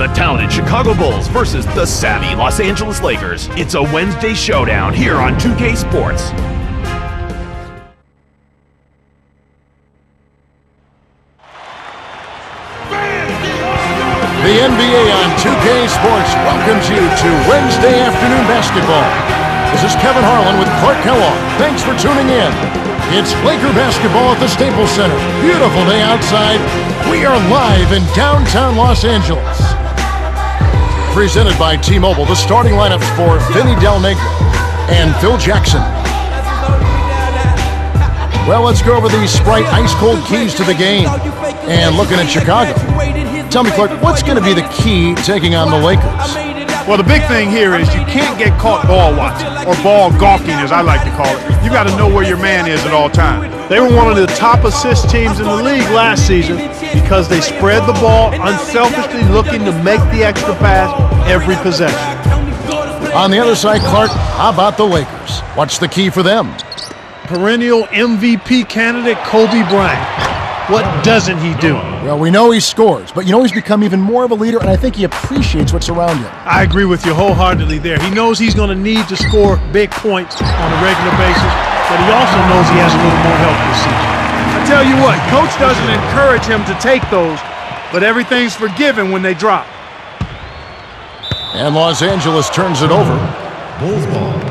The talented Chicago Bulls versus the savvy Los Angeles Lakers. It's a Wednesday showdown here on 2K Sports. The NBA on 2K Sports welcomes you to Wednesday afternoon basketball. This is Kevin Harlan with Clark Kellogg. Thanks for tuning in. It's Laker basketball at the Staples Center. Beautiful day outside. We are live in downtown Los Angeles. Presented by T-Mobile, the starting lineups for Vinny Del Negro and Phil Jackson. Well, let's go over these Sprite ice-cold keys to the game. And looking at Chicago, tell me, Clark, what's going to be the key taking on the Lakers? Well, the big thing here is you can't get caught ball watching, or ball gawking as I like to call it. You got to know where your man is at all times. They were one of the top assist teams in the league last season because they spread the ball, unselfishly looking to make the extra pass every possession. On the other side, Clark, how about the Lakers? What's the key for them? Perennial MVP candidate Kobe Bryant. What doesn't he do? Well, we know he scores, but you know he's become even more of a leader, and I think he appreciates what's around him. I agree with you wholeheartedly there. He knows he's going to need to score big points on a regular basis, but he also knows he has a little more help this season. I tell you what, coach doesn't encourage him to take those, but everything's forgiven when they drop. And Los Angeles turns it over. Bulls ball.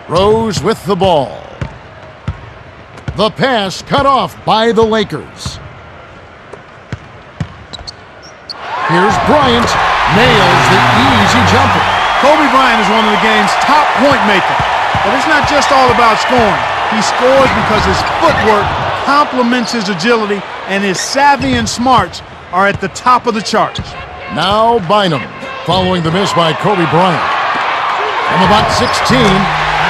Rose with the ball. The pass cut off by the Lakers. Here's Bryant. Nails the easy jumper. Kobe Bryant is one of the game's top point makers. But it's not just all about scoring. He scores because his footwork complements his agility, and his savvy and smarts are at the top of the charts. Now Bynum, following the miss by Kobe Bryant. From about 16.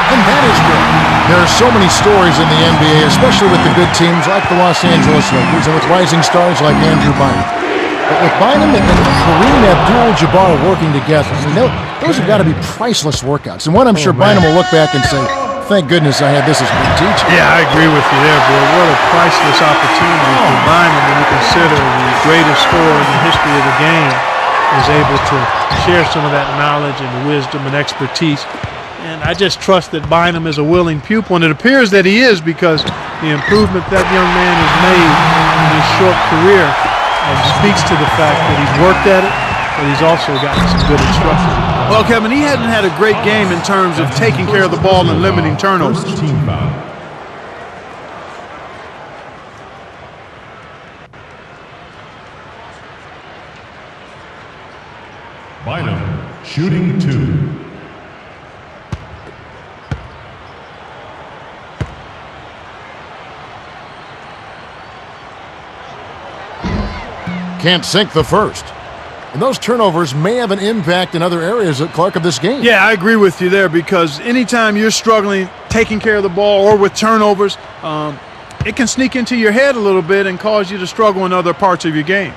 And that is good. There are so many stories in the NBA, especially with the good teams like the Los Angeles Lakers and with rising stars like Andrew Bynum. But with Bynum and Kareem Abdul-Jabbar working together, those have got to be priceless workouts. And one I'm sure Bynum will look back and say, thank goodness I had this as my teacher. Yeah, I agree with you there, boy. What a priceless opportunity for Bynum when you consider the greatest scorer in the history of the game is able to share some of that knowledge and wisdom and expertise. And I just trust that Bynum is a willing pupil, and it appears that he is because the improvement that young man has made in his short career speaks to the fact that he's worked at it, but he's also gotten some good instruction. Well, Kevin, he hadn't had a great game in terms of taking care of the ball and limiting turnovers. Team foul. Bynum, shooting 2. Can't sink the first. And those turnovers may have an impact in other areas at Clark of this game. Yeah, I agree with you there because anytime you're struggling taking care of the ball or with turnovers, it can sneak into your head a little bit and cause you to struggle in other parts of your game.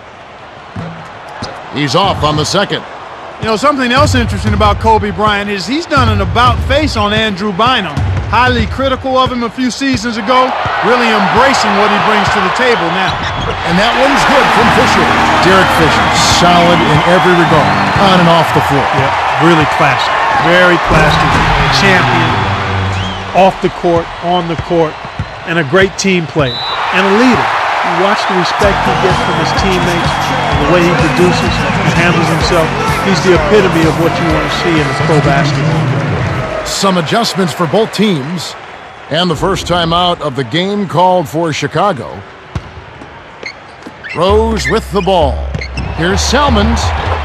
He's off on the second. You know, something else interesting about Kobe Bryant is he's done an about-face on Andrew Bynum. Highly critical of him a few seasons ago, really embracing what he brings to the table now. And that one's good from Fisher. Derek Fisher, solid in every regard, on and off the floor. Yeah, really classy. Very classy. Champion, off the court, on the court, and a great team player. And a leader. You watch the respect he gets from his teammates, and the way he produces and handles himself. He's the epitome of what you want to see in the pro basketball. Some adjustments for both teams, and the first time out of the game called for Chicago. Rose with the ball. Here's Salmons,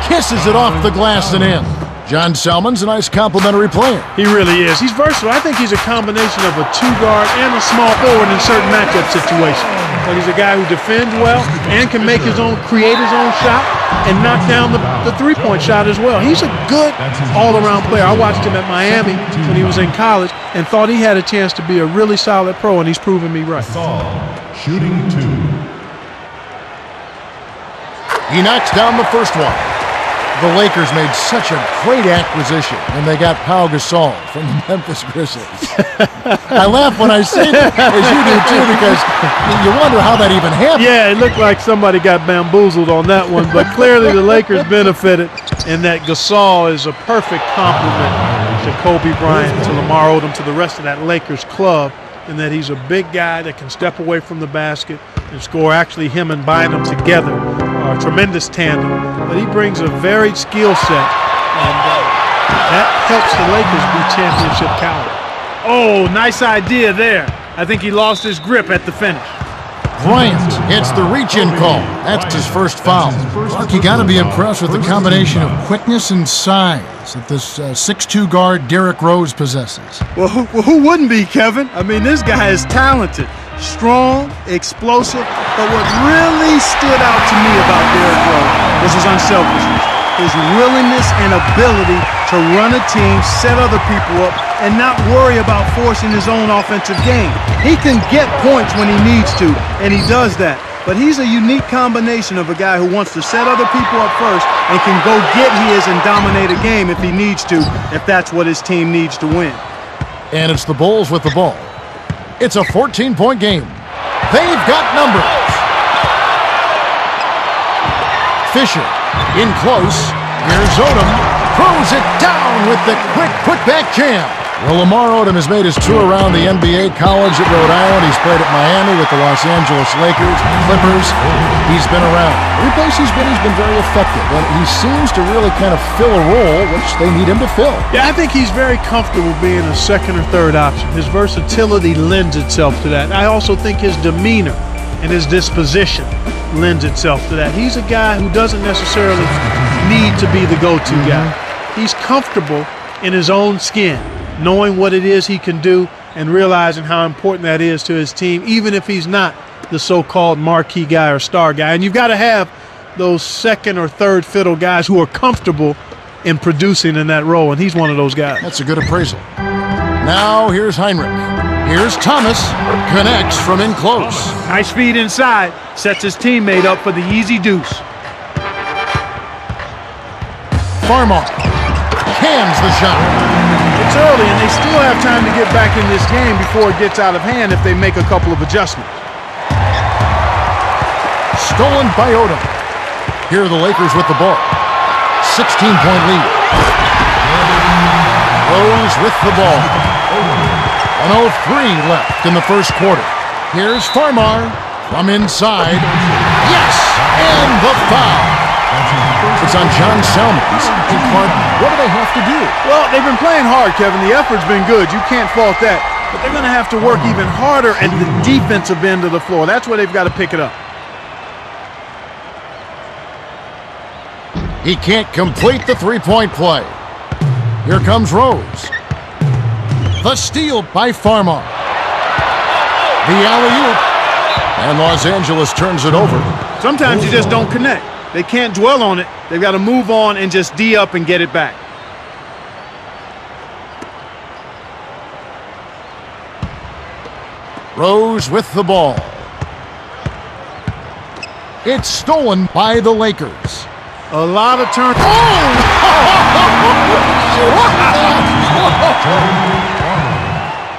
kisses it off the glass and in. John Salmon's a nice complimentary player. He really is. He's versatile. I think he's a combination of a two-guard and a small forward in certain matchup situations. But he's a guy who defends well and can make his own, create his own shot and knock down the three-point shot as well. He's a good all-around player. I watched him at Miami when he was in college and thought he had a chance to be a really solid pro, and he's proven me right. Shooting 2. He knocks down the first one. The Lakers made such a great acquisition when they got Pau Gasol from the Memphis Grizzlies. I laugh when I say that, as you do too, because you wonder how that even happened. Yeah, it looked like somebody got bamboozled on that one, but clearly the Lakers benefited in that Gasol is a perfect complement to Kobe Bryant, to Lamar Odom, to the rest of that Lakers club, in that he's a big guy that can step away from the basket and score. Actually, him and Bynum together are a tremendous tandem. But he brings a varied skill set, and that helps the Lakers be championship caliber. Oh, nice idea there. I think he lost his grip at the finish. Bryant gets the reach-in call. That's his first foul. Mark, you got to be impressed with the combination of quickness and size that this 6'2" guard Derrick Rose possesses. Well, who wouldn't be, Kevin? I mean, this guy is talented, strong, explosive, but what really stood out to me about Derrick Rose was his unselfishness, his willingness and ability to run a team, set other people up, and not worry about forcing his own offensive game. He can get points when he needs to, and he does that. But he's a unique combination of a guy who wants to set other people up first and can go get his and dominate a game if he needs to, if that's what his team needs to win. And it's the Bulls with the ball. It's a 14-point game. They've got numbers. Fisher in close. Here's Odom. Throws it down with the quick putback jam. Well, Lamar Odom has made his tour around the NBA, college at Rhode Island. He's played at Miami with the Los Angeles Lakers, Clippers. He's been around. Every place he's been very effective. And he seems to really kind of fill a role which they need him to fill. Yeah, I think he's very comfortable being a second or third option. His versatility lends itself to that. I also think his demeanor and his disposition lends itself to that. He's a guy who doesn't necessarily need to be the go-to guy. He's comfortable in his own skin, knowing what it is he can do and realizing how important that is to his team, even if he's not the so-called marquee guy or star guy. And you've got to have those second or third fiddle guys who are comfortable in producing in that role, and he's one of those guys. That's a good appraisal. Now here's Heinrich. Here's Thomas. Connects from in close. Nice feed inside. Sets his teammate up for the easy deuce. Farmar cans the shot. It's early, and they still have time to get back in this game before it gets out of hand if they make a couple of adjustments. Stolen by Odom. Here are the Lakers with the ball. 16-point lead. Rose with the ball. 1:03 left in the first quarter. Here's Farmar from inside. Yes! And the foul. It's on John Salmons. Clark, what do they have to do? Well, they've been playing hard, Kevin. The effort's been good. You can't fault that. But they're going to have to work even harder at the defensive end of the floor. That's where they've got to pick it up. He can't complete the three-point play. Here comes Rose. The steal by Farmar. The alley-oop. And Los Angeles turns it over. Sometimes you just don't connect. They can't dwell on it. They've got to move on and just D up and get it back. Rose with the ball. It's stolen by the Lakers. A lot of turn.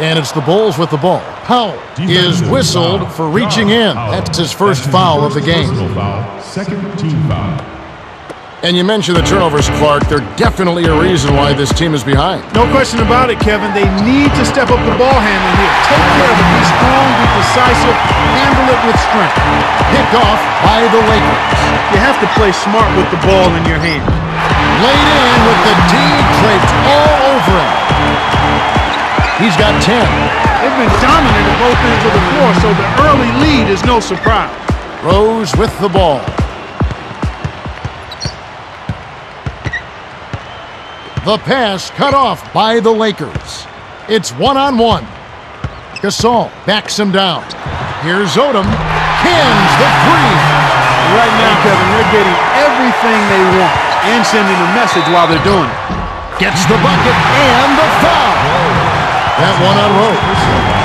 And it's the Bulls with the ball. Powell is whistled for reaching in. That's his first foul of the game. Second team foul. And you mentioned the turnovers, Clark. They're definitely a reason why this team is behind. No question about it, Kevin. They need to step up the ball handling here. Take care of it. Be strong, be decisive, handle it with strength. Picked off by the Lakers. You have to play smart with the ball in your hand. Laid in with the D draped all over him. He's got 10. They've been dominant at both ends of the floor, so the early lead is no surprise. Rose with the ball. The pass cut off by the Lakers. It's one-on-one. Gasol backs him down. Here's Odom. Cans the three. Right now, Kevin, they're getting everything they want and sending a message while they're doing it. Gets the bucket and the foul. That one on Rose.